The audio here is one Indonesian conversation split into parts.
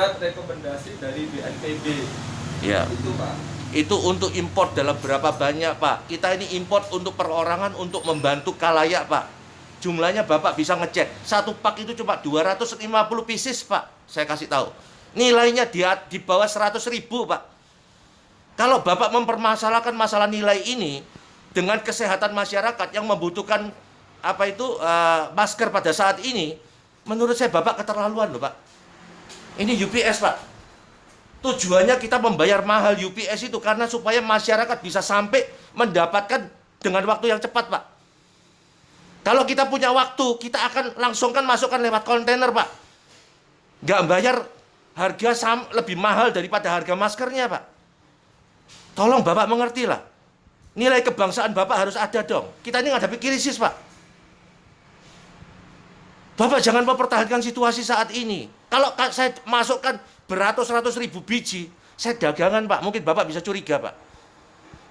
surat rekomendasi dari BNPB. Ya. Itu Pak. Itu untuk import dalam berapa banyak Pak? Kita ini import untuk perorangan untuk membantu khalayak Pak. Jumlahnya Bapak bisa ngecek. Satu pak itu cuma 250 pieces Pak. Saya kasih tahu. Nilainya di bawah 100.000 Pak. Kalau Bapak mempermasalahkan masalah nilai ini dengan kesehatan masyarakat yang membutuhkan masker pada saat ini, menurut saya Bapak keterlaluan loh Pak. Ini UPS Pak. Tujuannya kita membayar mahal UPS itu karena supaya masyarakat bisa sampai mendapatkan dengan waktu yang cepat Pak. Kalau kita punya waktu, kita akan langsungkan masukkan lewat kontainer Pak. Nggak bayar harga lebih mahal daripada harga maskernya Pak. Tolong Bapak mengerti lah. Nilai kebangsaan Bapak harus ada dong. Kita ini menghadapi krisis Pak. Bapak jangan mempertahankan situasi saat ini. Kalau saya masukkan beratus-ratus ribu biji, saya dagangan Pak. Mungkin Bapak bisa curiga Pak.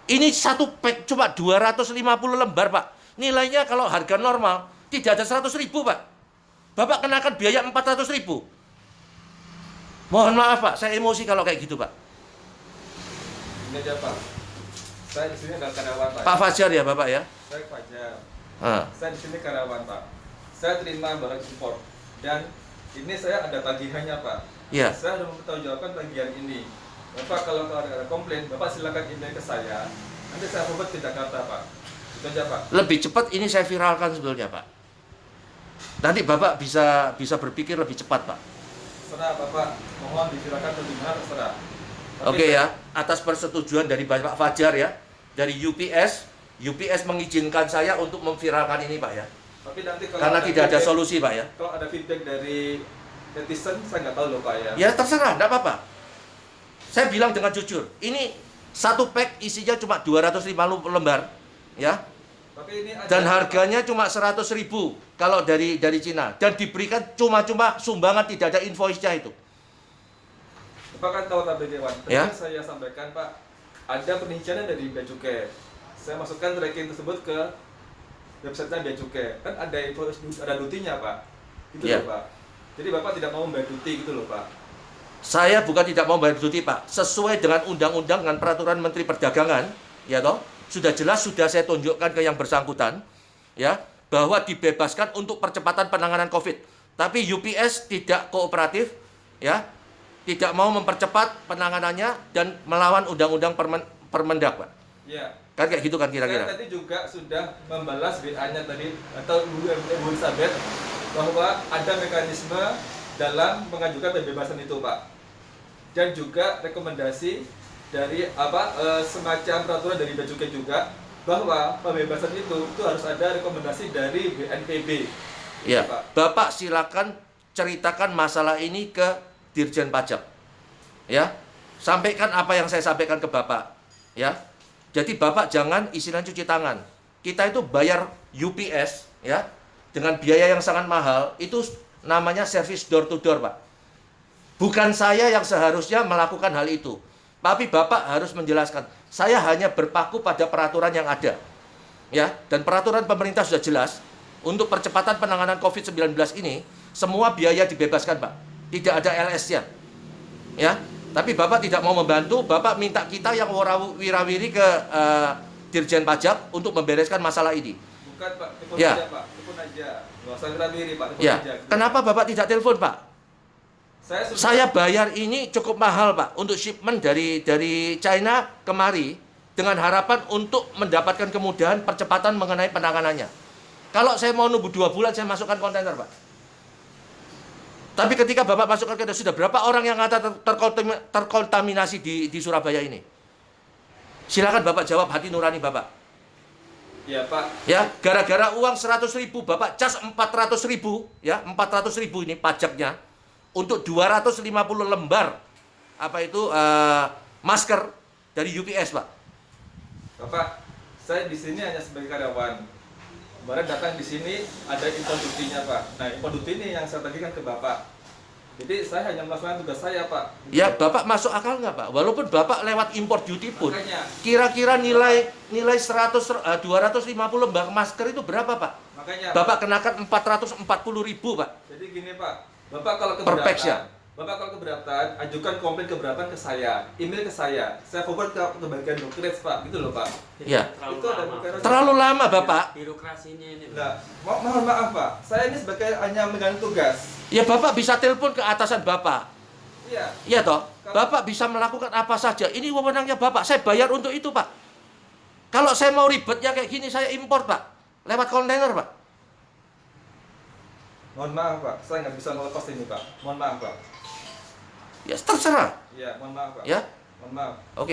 Ini satu pack cuma 250 lembar Pak. Nilainya kalau harga normal tidak ada 100.000 Pak. Bapak kenakan biaya 400.000. Mohon maaf Pak, saya emosi kalau kayak gitu Pak. Ini aja Pak. Saya di sini adalah karyawan Pak. Pak Fajar ya Bapak ya? Saya Fajar. Ah. Saya di sini karyawan Pak. Saya terima barang impor dan ini saya ada tagihannya Pak. Iya. Saya sudah mempertanggungjawabkan tagihan ini. Bapak kalau ada komplain, Bapak silakan email ke saya. Nanti saya forward ke Jakarta Pak. Itu aja Pak. Lebih cepat ini saya viralkan sebetulnya Pak. Nanti Bapak bisa berpikir lebih cepat Pak. Terserah Bapak, mohon diviralkan ke dimana terserah. Oke ya, atas persetujuan dari Bapak Fajar ya, dari UPS mengizinkan saya untuk memviralkan ini Pak ya. Tapi nanti kalau Karena tidak ada solusi Pak ya. Kalau ada feedback dari netizen, saya nggak tahu loh Pak ya. Ya terserah, enggak apa-apa. Saya bilang dengan jujur, ini satu pack isinya cuma 250 lembar, ya. Tapi ini ada Dan harganya cuma 100.000 kalau dari Cina. Dan diberikan cuma-cuma sumbangan, tidak ada invoice-nya itu. Bapak kan tahu Pak Dewan. Tadi Ya. saya sampaikan Pak, ada perinciannya dari Bea Cukai. Saya masukkan tracking tersebut ke website-nya Bea Cukai. Kan ada ada dutinya Pak. Gitu Ya. loh Pak. Jadi Bapak tidak mau membayar duti gitu loh Pak. Saya bukan tidak mau bayar duti Pak, sesuai dengan undang-undang dengan peraturan Menteri Perdagangan, ya toh, sudah jelas sudah saya tunjukkan ke yang bersangkutan, ya, bahwa dibebaskan untuk percepatan penanganan COVID. Tapi UPS tidak kooperatif, ya, tidak mau mempercepat penanganannya dan melawan undang-undang Permendak Pak. Iya. Kan kayak gitu kan kira-kira. Saya tadi juga sudah membalas WA-nya tadi atau Bu Elizabeth bahwa ada mekanisme dalam mengajukan pembebasan itu Pak, dan juga rekomendasi dari semacam peraturan dari Bea Cukai juga bahwa pembebasan itu harus ada rekomendasi dari BNPB. Ya, Pak. Bapak silakan ceritakan masalah ini ke Dirjen Pajak, ya, sampaikan apa yang saya sampaikan ke Bapak, ya. Jadi Bapak jangan istilahnya cuci tangan. Kita itu bayar UPS, ya, dengan biaya yang sangat mahal, itu namanya service door to door Pak. Bukan saya yang seharusnya melakukan hal itu. Tapi Bapak harus menjelaskan, saya hanya berpaku pada peraturan yang ada. Ya, dan peraturan pemerintah sudah jelas, untuk percepatan penanganan COVID-19 ini, semua biaya dibebaskan Pak. Tidak ada LS-nya. Ya, tapi Bapak tidak mau membantu, Bapak minta kita yang wirawiri ke Dirjen Pajak untuk membereskan masalah ini. Bukan Pak, telepon Ya. aja Pak, telepon aja. Nggak usah wirawiri Pak, telepon Ya, aja. kenapa Bapak tidak telepon Pak? Saya Saya bayar ini cukup mahal Pak untuk shipment dari China kemari dengan harapan untuk mendapatkan kemudahan percepatan mengenai penanganannya. Kalau saya mau nunggu 2 bulan saya masukkan kontainer Pak. Tapi ketika Bapak masukkan kontainer, sudah berapa orang yang terkontaminasi di Surabaya ini? Silakan Bapak jawab hati nurani Bapak. Ya Pak. Ya, gara-gara uang 100.000 Bapak cas 400.000, ya, 400.000 ini pajaknya untuk 250 lembar masker dari UPS Pak. Bapak, saya di sini hanya sebagai karyawan. Kemarin datang di sini ada impor dutinya Pak. Nah, impor duti ini yang saya tagihkan ke Bapak. Jadi saya hanya melaksanakan tugas saya Pak. Ya, Bapak masuk akal nggak Pak? Walaupun Bapak lewat impor duty pun, Makanya. kira-kira nilai 250 lembar masker itu berapa Pak? Makanya Bapak kenakan 440.000 Pak. Jadi gini Pak, Bapak kalau Per pax ya? keberatan, Bapak kalau keberatan, ajukan komplain keberatan ke saya, email ke saya forward ke bagian brokerage Pak, gitu loh Pak. Iya. Itu ada mekanisme. Terlalu lama, Bapak. Birokrasinya ini. Nah, mohon maaf Pak, saya ini sebagai hanya megang tugas. Ya, Bapak bisa telepon ke atasan Bapak. Iya. Iya toh? Bapak bisa melakukan apa saja. Ini wewenangnya Bapak. Saya bayar untuk itu, Pak. Kalau saya mau ribetnya kayak gini, saya impor, Pak. Lewat kontainer, Pak. Mohon maaf Pak, saya nggak bisa melepas ini Pak. Mohon maaf Pak. Ya, terserah. Iya, mohon maaf Pak. Ya, Mohon maaf. oke.